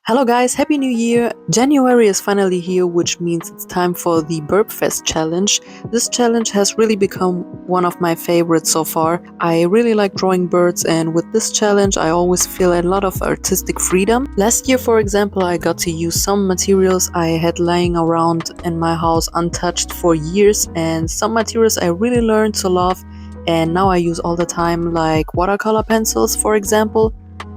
Hello guys, Happy New Year! January is finally here, which means it's time for the Birbfest challenge. This challenge has really become one of my favorites so far. I really like drawing birds, and with this challenge I always feel a lot of artistic freedom. Last year, for example, I got to use some materials I had lying around in my house untouched for years, and some materials I really learned to love and now I use all the time, like watercolor pencils, for example.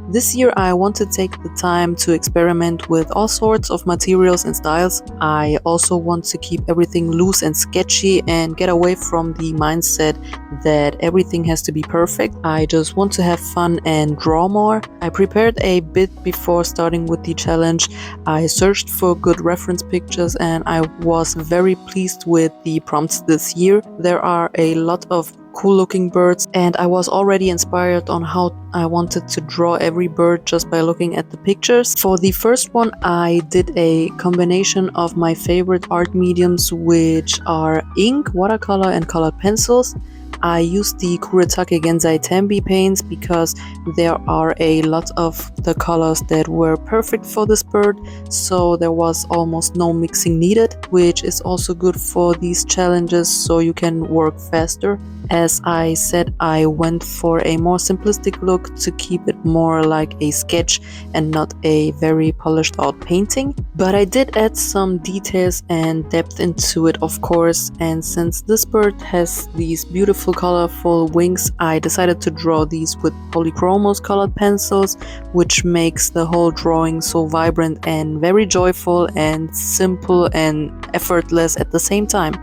This year I want to take the time to experiment with all sorts of materials and styles. I also want to keep everything loose and sketchy and get away from the mindset that everything has to be perfect. I just want to have fun and draw more. I prepared a bit before starting with the challenge. I searched for good reference pictures and I was very pleased with the prompts this year. There are a lot of cool looking birds and I was already inspired on how I wanted to draw every bird just by looking at the pictures. For the first one I did a combination of my favorite art mediums, which are ink, watercolor and colored pencils. I used the Kuretake Genzai Tenbi paints because there are a lot of the colors that were perfect for this bird, so there was almost no mixing needed, which is also good for these challenges so you can work faster. As I said, I went for a more simplistic look to keep it more like a sketch and not a very polished out painting. But I did add some details and depth into it, of course, and since this bird has these beautiful colorful wings, I decided to draw these with Polychromos colored pencils, which makes the whole drawing so vibrant and very joyful and simple and effortless at the same time.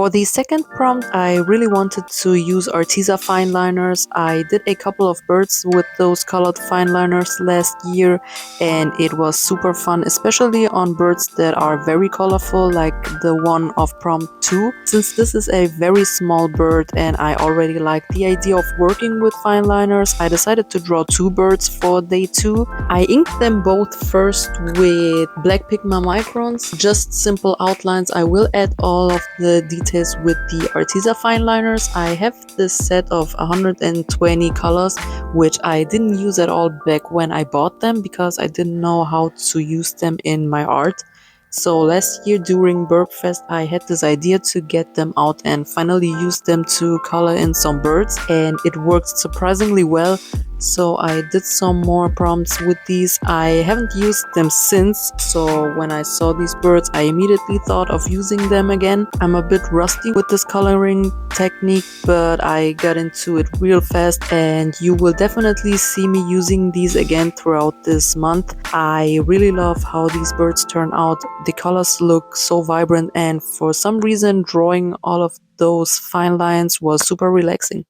For the second prompt, I really wanted to use Arteza Fineliners. I did a couple of birds with those colored fineliners last year and it was super fun, especially on birds that are very colorful like the one of prompt 2. Since this is a very small bird and I already like the idea of working with fineliners, I decided to draw 2 birds for day 2. I inked them both first with black Pigma Microns, just simple outlines. I will add all of the details with the Arteza Fineliners. I have this set of 120 colors, which I didn't use at all back when I bought them because I didn't know how to use them in my art. So last year during Birbfest I had this idea to get them out and finally use them to color in some birds, and it worked surprisingly well. So I did some more prompts with these. I haven't used them since, so when I saw these birds I immediately thought of using them again. I'm a bit rusty with this coloring technique, but I got into it real fast and you will definitely see me using these again throughout this month. I really love how these birds turn out. The colors look so vibrant and for some reason drawing all of those fine lines was super relaxing.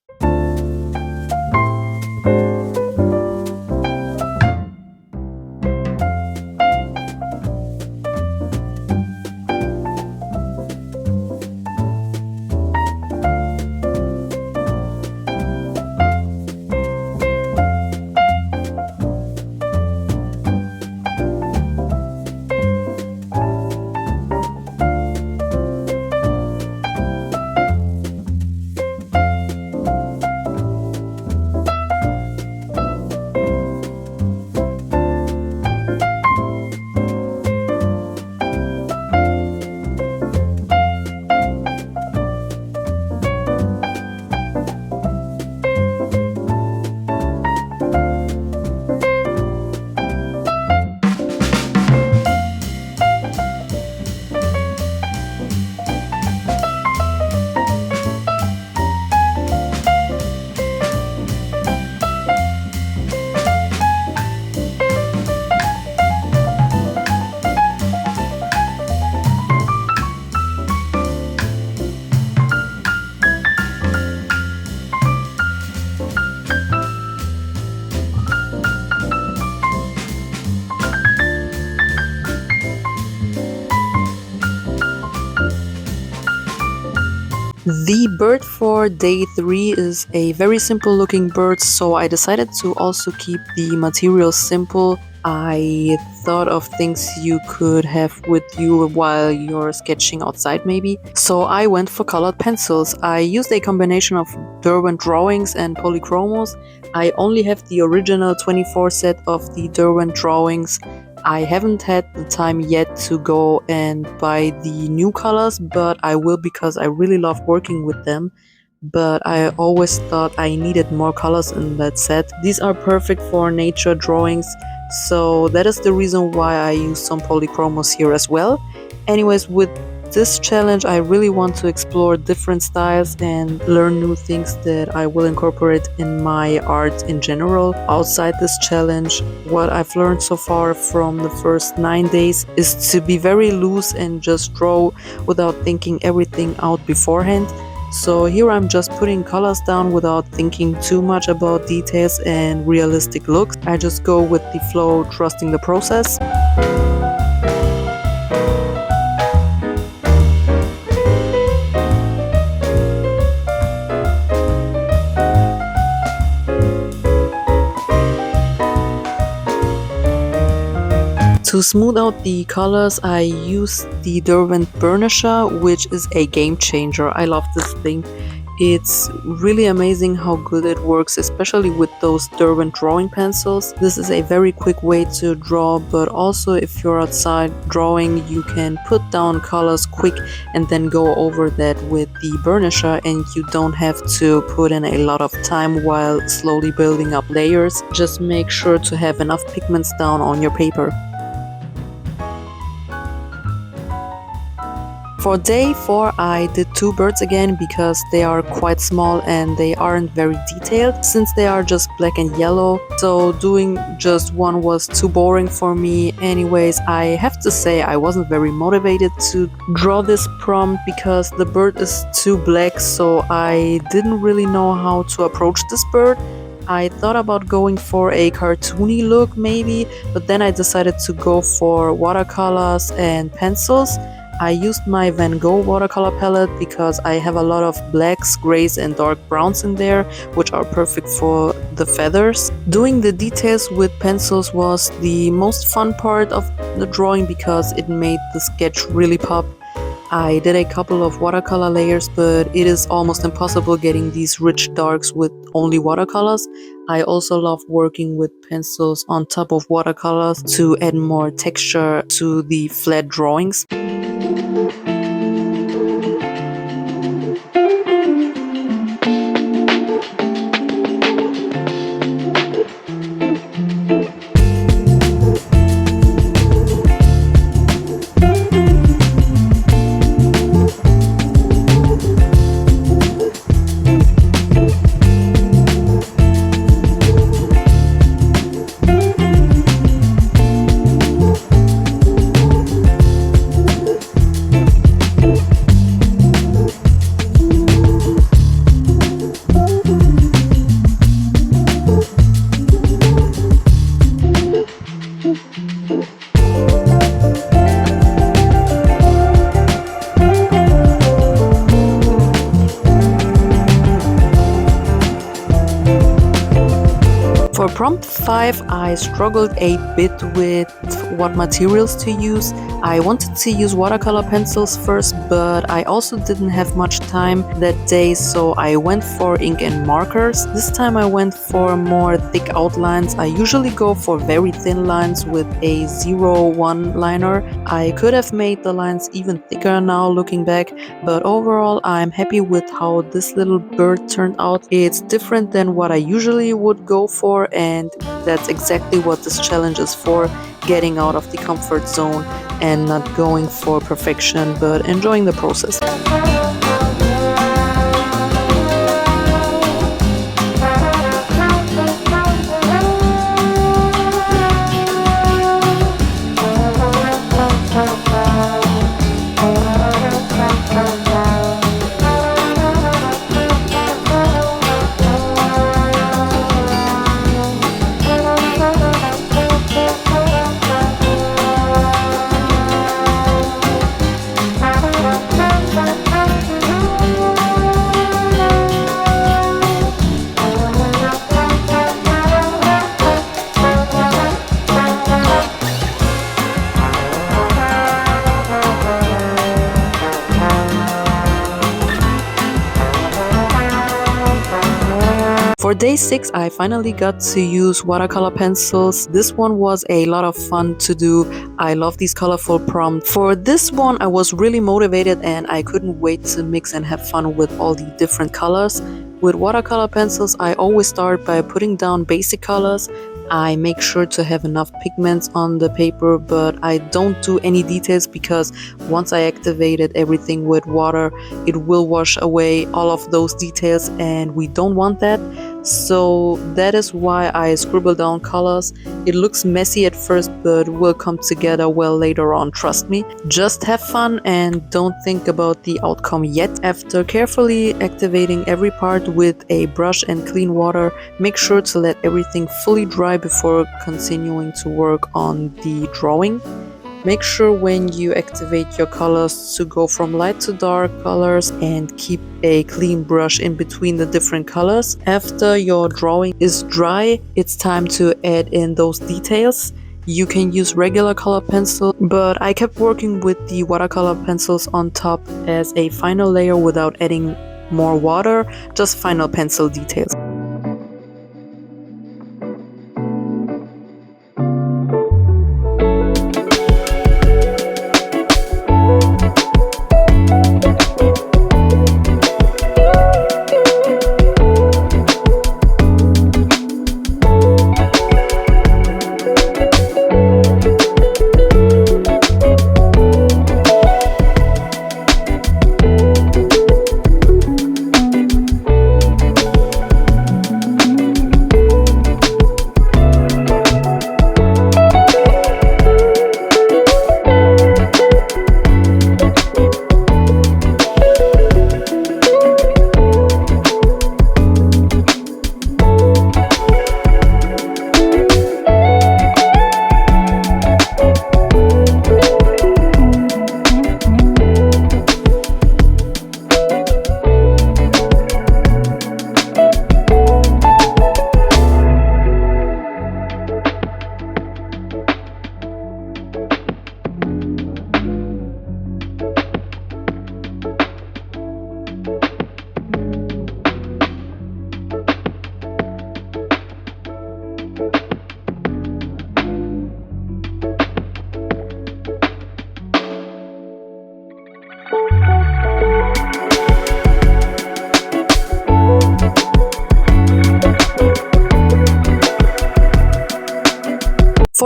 The bird for day 3 is a very simple looking bird, so I decided to also keep the material simple. I thought of things you could have with you while you're sketching outside maybe. So I went for colored pencils. I used a combination of Derwent drawings and Polychromos. I only have the original 24 set of the Derwent drawings. I haven't had the time yet to go and buy the new colors, but I will because I really love working with them. But I always thought I needed more colors in that set. These are perfect for nature drawings, so that is the reason why I use some Polychromos here as well. Anyways, with this challenge I really want to explore different styles and learn new things that I will incorporate in my art in general. Outside this challenge, what I've learned so far from the first 9 days is to be very loose and just draw without thinking everything out beforehand. So here I'm just putting colors down without thinking too much about details and realistic looks. I just go with the flow, trusting the process. To smooth out the colors, I use the Derwent burnisher, which is a game changer. I love this thing. It's really amazing how good it works, especially with those Derwent drawing pencils. This is a very quick way to draw, but also if you're outside drawing, you can put down colors quick and then go over that with the burnisher, and you don't have to put in a lot of time while slowly building up layers. Just make sure to have enough pigments down on your paper. For day 4 I did 2 birds again because they are quite small and they aren't very detailed since they are just black and yellow, so doing just one was too boring for me. Anyways, I have to say I wasn't very motivated to draw this prompt because the bird is too black, so I didn't really know how to approach this bird. I thought about going for a cartoony look maybe, but then I decided to go for watercolors and pencils. I used my Van Gogh watercolor palette because I have a lot of blacks, grays and dark browns in there, which are perfect for the feathers. Doing the details with pencils was the most fun part of the drawing because it made the sketch really pop. I did a couple of watercolor layers, but it is almost impossible getting these rich darks with only watercolors. I also love working with pencils on top of watercolors to add more texture to the flat drawings. For prompt 5, I struggled a bit with what materials to use. I wanted to use watercolor pencils first, but I also didn't have much time that day, so I went for ink and markers. This time I went for more thick outlines. I usually go for very thin lines with a 0-1 liner. I could have made the lines even thicker now looking back, but overall I'm happy with how this little bird turned out. It's different than what I usually would go for, and that's exactly what this challenge is for, getting out of the comfort zone and not going for perfection but enjoying the process. For day 6, I finally got to use watercolor pencils. This one was a lot of fun to do. I love these colorful prompts. For this one, I was really motivated and I couldn't wait to mix and have fun with all the different colors. With watercolor pencils, I always start by putting down basic colors. I make sure to have enough pigments on the paper, but I don't do any details because once I activated everything with water, it will wash away all of those details and we don't want that. So that is why I scribble down colors. It looks messy at first, but will come together well later on, trust me. Just have fun and don't think about the outcome yet. After carefully activating every part with a brush and clean water, make sure to let everything fully dry before continuing to work on the drawing. Make sure when you activate your colors to go from light to dark colors and keep a clean brush in between the different colors. After your drawing is dry, it's time to add in those details. You can use regular color pencil, but I kept working with the watercolor pencils on top as a final layer without adding more water, just final pencil details.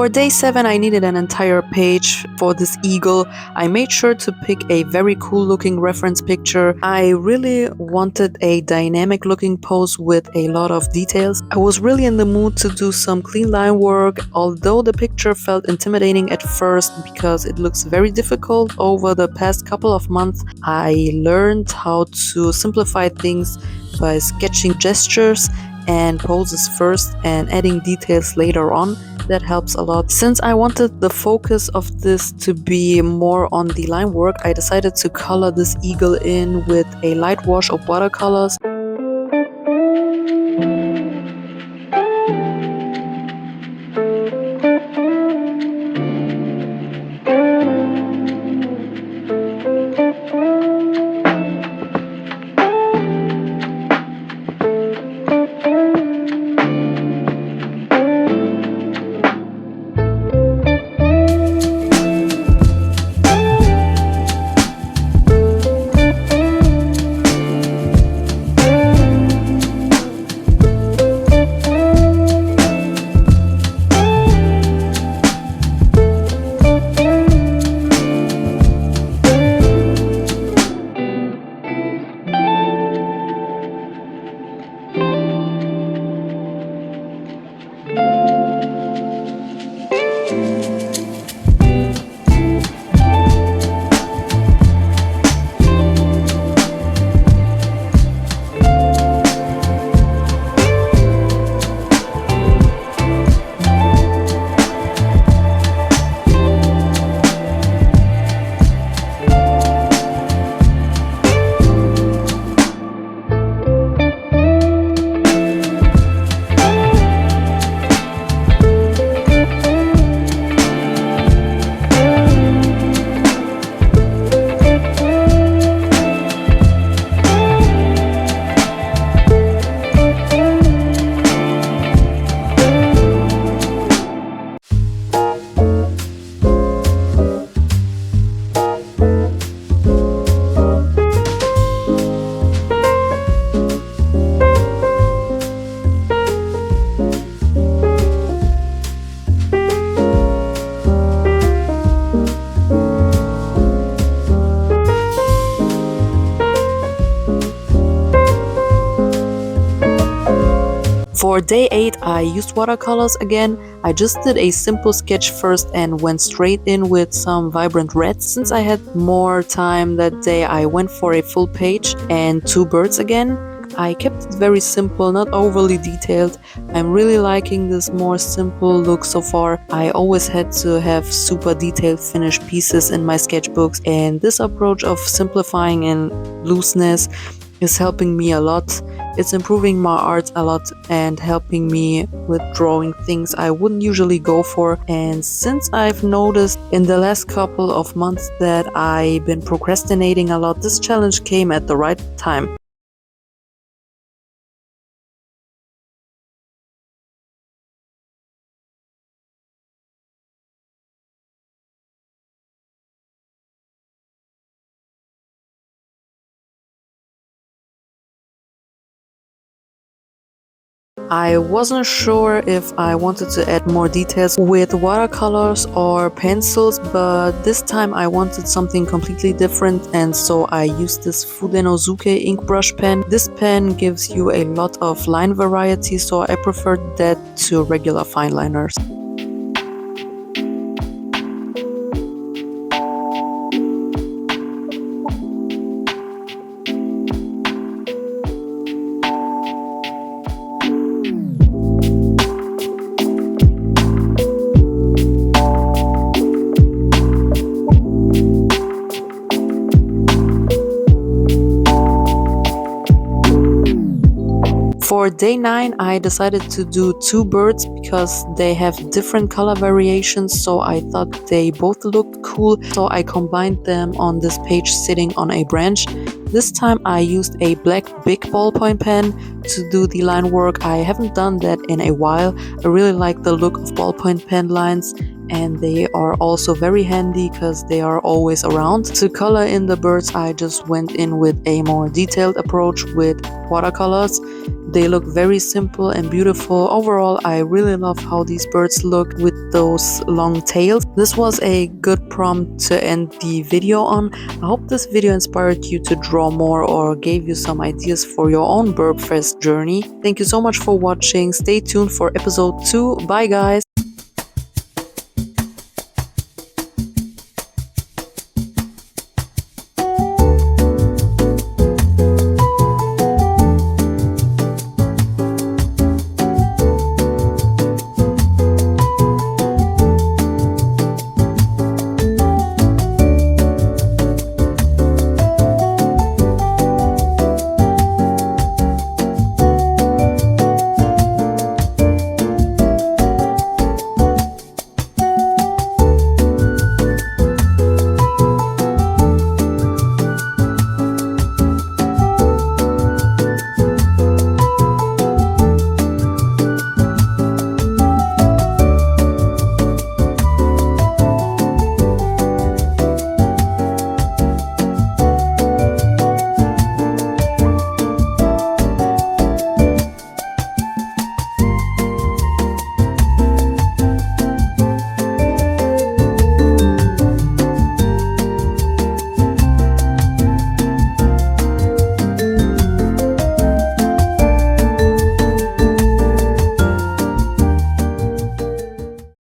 For day 7, I needed an entire page for this eagle. I made sure to pick a very cool looking reference picture. I really wanted a dynamic looking pose with a lot of details. I was really in the mood to do some clean line work, although the picture felt intimidating at first because it looks very difficult. Over the past couple of months, I learned how to simplify things by sketching gestures and poses first and adding details later on. That helps a lot. Since I wanted the focus of this to be more on the line work, I decided to color this eagle in with a light wash of watercolors. For day 8, I used watercolors again. I just did a simple sketch first and went straight in with some vibrant reds. Since I had more time that day, I went for a full page and 2 birds again. I kept it very simple, not overly detailed. I'm really liking this more simple look so far. I always had to have super detailed finished pieces in my sketchbooks, and this approach of simplifying and looseness is helping me a lot. It's improving my art a lot and helping me with drawing things I wouldn't usually go for. And since I've noticed in the last couple of months that I've been procrastinating a lot, this challenge came at the right time. I wasn't sure if I wanted to add more details with watercolors or pencils, but this time I wanted something completely different, and so I used this Fudenosuke ink brush pen. This pen gives you a lot of line variety, so I preferred that to regular fine liners. For day 9, I decided to do 2 birds because they have different color variations, so I thought they both looked cool, so I combined them on this page sitting on a branch. This time I used a black BIC ballpoint pen to do the line work. I haven't done that in a while. I really like the look of ballpoint pen lines, and they are also very handy because they are always around. To color in the birds, I just went in with a more detailed approach with watercolors. They look very simple and beautiful. Overall, I really love how these birds look with those long tails. This was a good prompt to end the video on. I hope this video inspired you to draw more or gave you some ideas for your own Birbfest journey. Thank you so much for watching. Stay tuned for episode 2. Bye guys!